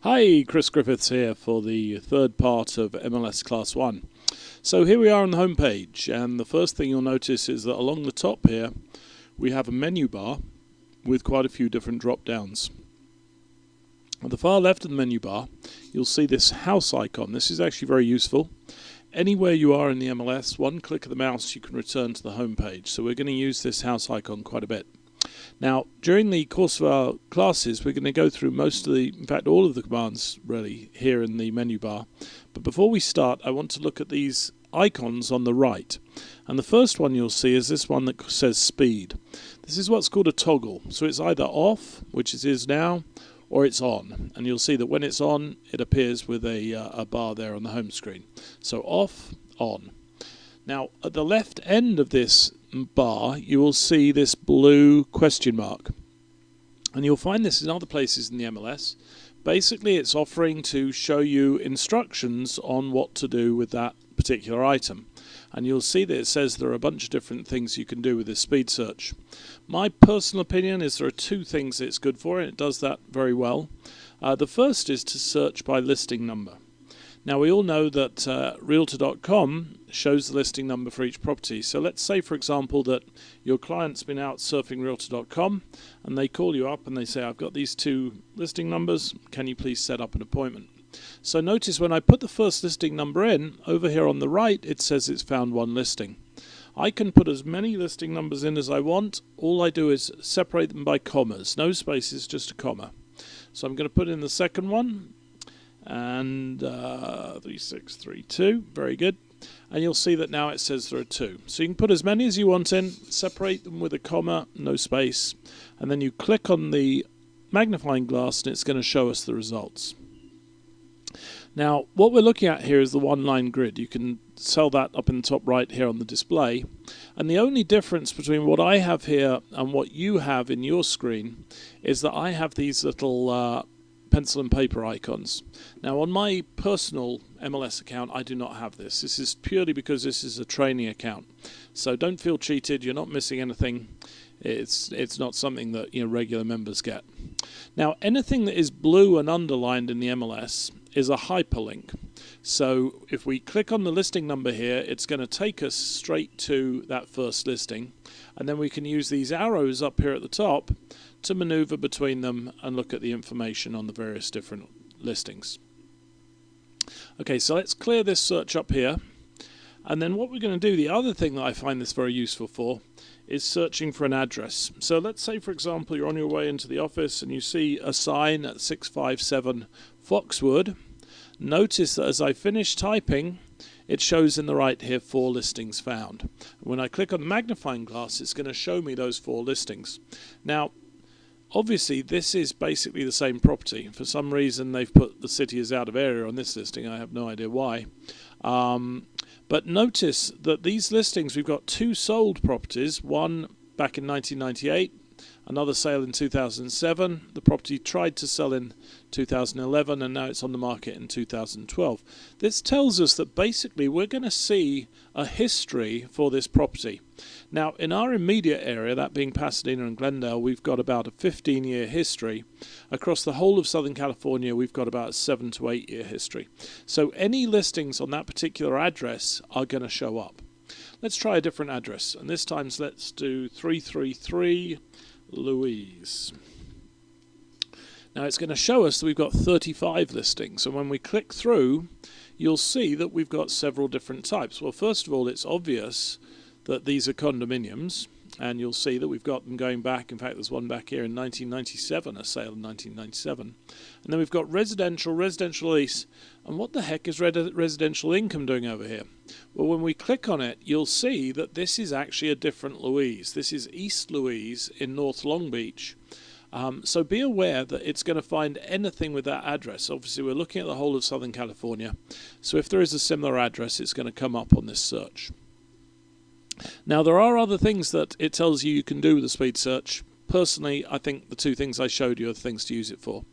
Hi, Chris Griffiths here for the third part of MLS Class 1. So here we are on the home page, and the first thing you'll notice is that along the top here we have a menu bar with quite a few different drop downs. At the far left of the menu bar you'll see this house icon. This is actually very useful. Anywhere you are in the MLS, one click of the mouse you can return to the home page. So we're going to use this house icon quite a bit. Now, during the course of our classes, we're going to go through in fact all of the commands really here in the menu bar. But before we start, I want to look at these icons on the right. And the first one you'll see is this one that says speed. This is what's called a toggle. So it's either off, which it is now, or it's on. And you'll see that when it's on, it appears with a bar there on the home screen. So off, on. Now, at the left end of this bar, you will see this blue question mark. And you'll find this in other places in the MLS. Basically, it's offering to show you instructions on what to do with that particular item. And you'll see that it says there are a bunch of different things you can do with this speed search. My personal opinion is there are two things it's good for, and it does that very well. The first is to search by listing number. Now, we all know that Realtor.com shows the listing number for each property. So let's say, for example, that your client's been out surfing Realtor.com and they call you up and they say, I've got these two listing numbers, can you please set up an appointment? So notice when I put the first listing number in, over here on the right, it says it's found one listing. I can put as many listing numbers in as I want. All I do is separate them by commas. No spaces, just a comma. So I'm going to put in the second one. And 3632, very good. And you'll see that now it says there are two. So you can put as many as you want in, separate them with a comma, no space, and then you click on the magnifying glass and it's going to show us the results. Now, what we're looking at here is the one-line grid. You can sell that up in the top right here on the display. And the only difference between what I have here and what you have in your screen is that I have these little pencil and paper icons. Now, on my personal MLS account, I do not have this. This is purely because this is a training account. So don't feel cheated. You're not missing anything. It's not something that regular members get. Now, anything that is blue and underlined in the MLS is a hyperlink. So if we click on the listing number here, it's going to take us straight to that first listing. And then we can use these arrows up here at the top to maneuver between them and look at the information on the various different listings. Okay, so let's clear this search up here. And then what we're going to do, the other thing that I find this very useful for, is searching for an address. So let's say, for example, you're on your way into the office and you see a sign at 657 Foxwood. Notice that as I finish typing, it shows in the right here 4 listings found. When I click on the magnifying glass, it's going to show me those 4 listings. Now, obviously, this is basically the same property. For some reason, they've put the city as out of area on this listing. I have no idea why. But notice that these listings, we've got 2 sold properties, one back in 1998, another sale in 2007. The property tried to sell in 2011 and now it's on the market in 2012. This tells us that basically we're going to see a history for this property. Now, in our immediate area, that being Pasadena and Glendale, we've got about a 15-year history. Across the whole of Southern California, we've got about a 7 to 8 year history. So any listings on that particular address are going to show up. Let's try a different address, and this time let's do 333 Louise. Now it's going to show us that we've got 35 listings, and when we click through, you'll see that we've got several different types. Well, first of all, it's obvious that these are condominiums, and you'll see that we've got them going back. In fact, there's one back here in 1997, a sale in 1997. And then we've got residential lease. And what the heck is residential income doing over here? Well, when we click on it, you'll see that this is actually a different Louise. This is East Louise in North Long Beach. So be aware that it's going to find anything with that address. Obviously, we're looking at the whole of Southern California. So if there is a similar address, it's going to come up on this search. Now, there are other things that it tells you can do with the speed search. Personally, I think the 2 things I showed you are the things to use it for.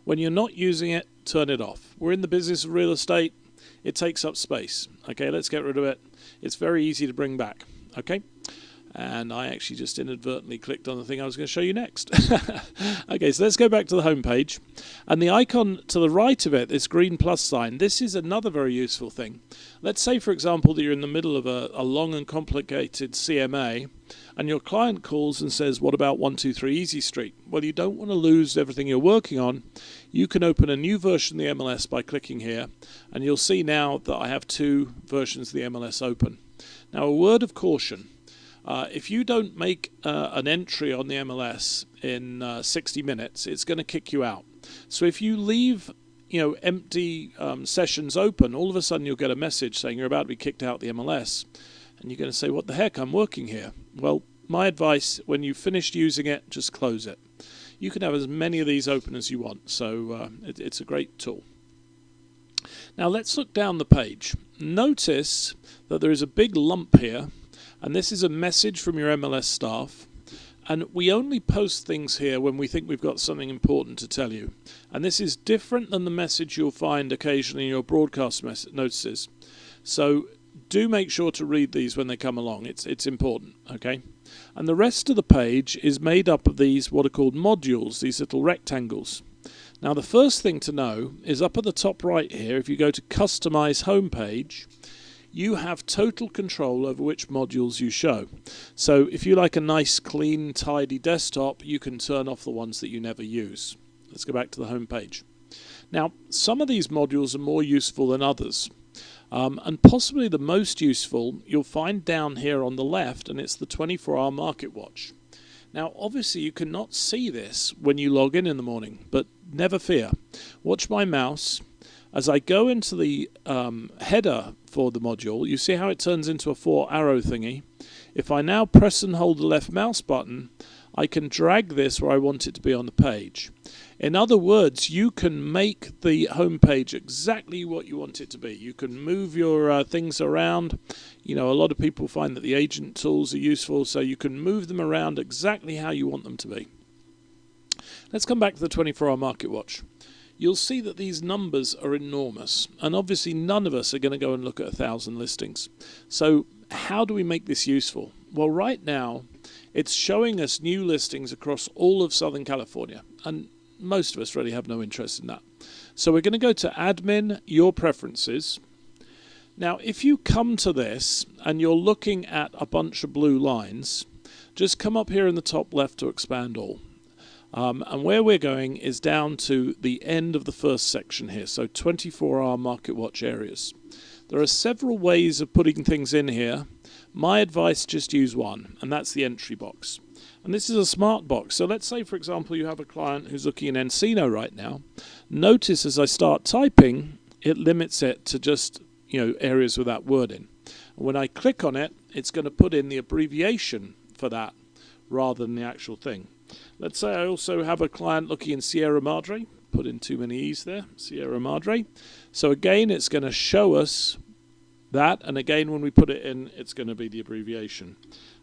When you're not using it, turn it off. We're in the business of real estate. It takes up space. Okay, let's get rid of it. It's very easy to bring back. Okay, And I actually just inadvertently clicked on the thing I was going to show you next. Okay, so let's go back to the home page. And the icon to the right of it, this green plus sign, this is another very useful thing. Let's say, for example, that you're in the middle of a long and complicated CMA, and your client calls and says, what about 123 Easy Street? Well, you don't want to lose everything you're working on. You can open a new version of the MLS by clicking here, and you'll see now that I have 2 versions of the MLS open. Now, a word of caution. If you don't make an entry on the MLS in 60 minutes, it's going to kick you out. So if you leave empty sessions open, all of a sudden you'll get a message saying you're about to be kicked out of the MLS. And you're going to say, what the heck, I'm working here. Well, my advice, when you've finished using it, just close it. You can have as many of these open as you want, so it's a great tool. Now let's look down the page. Notice that there is a big lump here. And this is a message from your MLS staff, and we only post things here when we think we've got something important to tell you. And this is different than the message you'll find occasionally in your broadcast notices. So do make sure to read these when they come along. It's important, okay? And the rest of the page is made up of these what are called modules, these little rectangles. Now the first thing to know is up at the top right here, if you go to Customize Homepage, you have total control over which modules you show. So if you like a nice, clean, tidy desktop, you can turn off the ones that you never use. Let's go back to the home page. Now, some of these modules are more useful than others. And possibly the most useful you'll find down here on the left, and it's the 24-hour market watch. Now, obviously, you cannot see this when you log in the morning, but never fear. Watch my mouse. As I go into the header for the module, you see how it turns into a 4-arrow thingy. If I now press and hold the left mouse button, I can drag this where I want it to be on the page. In other words, you can make the home page exactly what you want it to be. You can move your things around. A lot of people find that the agent tools are useful, so you can move them around exactly how you want them to be. Let's come back to the 24-hour market watch. You'll see that these numbers are enormous, and obviously none of us are going to go and look at 1,000 listings. So how do we make this useful? Well, right now it's showing us new listings across all of Southern California, and most of us really have no interest in that. So we're going to go to Admin, Your Preferences. Now if you come to this and you're looking at a bunch of blue lines, just come up here in the top left to Expand All. And where we're going is down to the end of the first section here, so 24-hour market watch areas. There are several ways of putting things in here. My advice, just use one, and that's the entry box. And this is a smart box. So let's say, for example, you have a client who's looking in Encino right now. Notice as I start typing, it limits it to just areas with that word in. And when I click on it, it's going to put in the abbreviation for that rather than the actual thing. Let's say I also have a client looking in Sierra Madre. Put in too many E's there, Sierra Madre. So again, it's going to show us that, and again, when we put it in, it's going to be the abbreviation.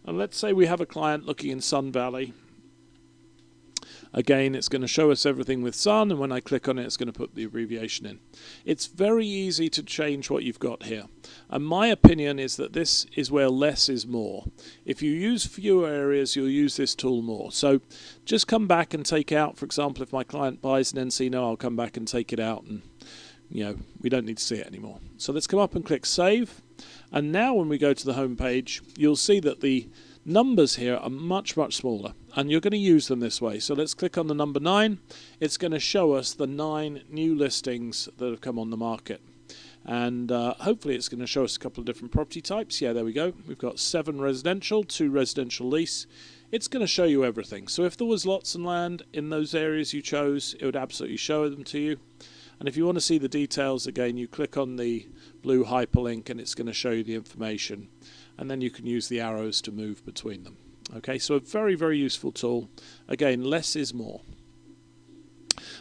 And let's say we have a client looking in Sun Valley. Again, it's going to show us everything with Sun, and when I click on it, it's going to put the abbreviation in. It's very easy to change what you've got here. And my opinion is that this is where less is more. If you use fewer areas, you'll use this tool more. So just come back and take out, for example, if my client buys an Encino, I'll come back and take it out, and we don't need to see it anymore. So let's come up and click Save. And now when we go to the home page, you'll see that the numbers here are much, much smaller, and you're going to use them this way. So let's click on the number 9. It's going to show us the 9 new listings that have come on the market. And hopefully it's going to show us a couple of different property types. Yeah, there we go. We've got 7 residential, 2 residential lease. It's going to show you everything. So if there was lots and land in those areas you chose, it would absolutely show them to you. And if you want to see the details, again, you click on the blue hyperlink and it's going to show you the information. And then you can use the arrows to move between them. Okay, so a very, very useful tool. Again, less is more.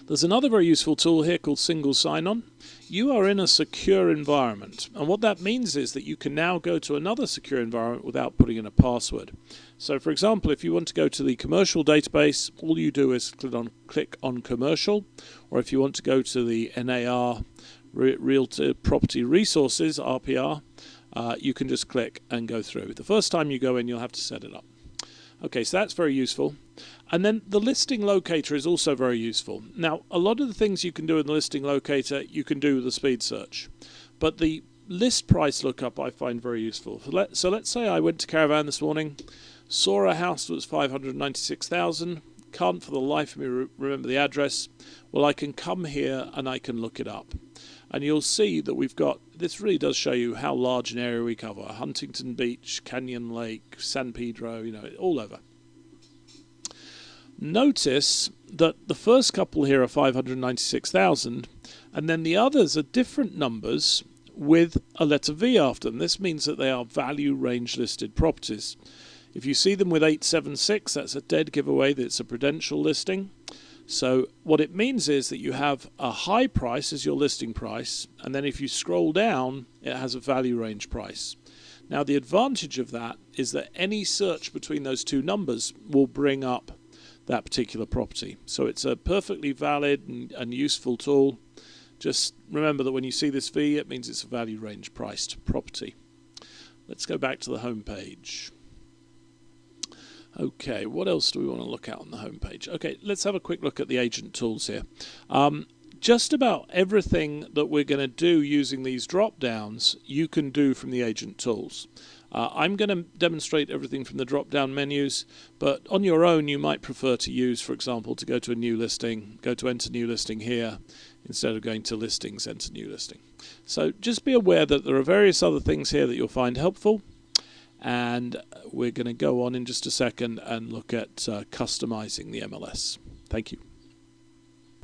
There's another very useful tool here called Single Sign-On. You are in a secure environment, and what that means is that you can now go to another secure environment without putting in a password. So for example, if you want to go to the commercial database, all you do is click on commercial, or if you want to go to the NAR, Real Property Resources, RPR, you can just click and go through. The first time you go in, you'll have to set it up. Okay, so that's very useful. And then the listing locator is also very useful. Now, a lot of the things you can do in the listing locator, you can do with the speed search. But the list price lookup I find very useful. So let's say I went to Caravan this morning, saw a house that was 596,000, can't for the life of me remember the address. Well, I can come here and I can look it up. And you'll see that we've got, this really does show you how large an area we cover. Huntington Beach, Canyon Lake, San Pedro, you know, all over. Notice that the first couple here are 596,000, and then the others are different numbers with a letter V after them. This means that they are value range listed properties. If you see them with 876, that's a dead giveaway that it's a prudential listing. So what it means is that you have a high price as your listing price, and then if you scroll down, it has a value range price. Now the advantage of that is that any search between those two numbers will bring up that particular property. So it's a perfectly valid and useful tool. Just remember that when you see this V, it means it's a value range priced property. Let's go back to the home page. Okay, what else do we want to look at on the home page? Okay, let's have a quick look at the agent tools here. Just about everything that we're going to do using these drop downs, you can do from the agent tools. I'm going to demonstrate everything from the drop down menus, but on your own you might prefer to use, for example, to go to a new listing, go to enter new listing here, instead of going to listings, enter new listing. So just be aware that there are various other things here that you'll find helpful. And we're going to go on in just a second and look at customizing the MLS. Thank you.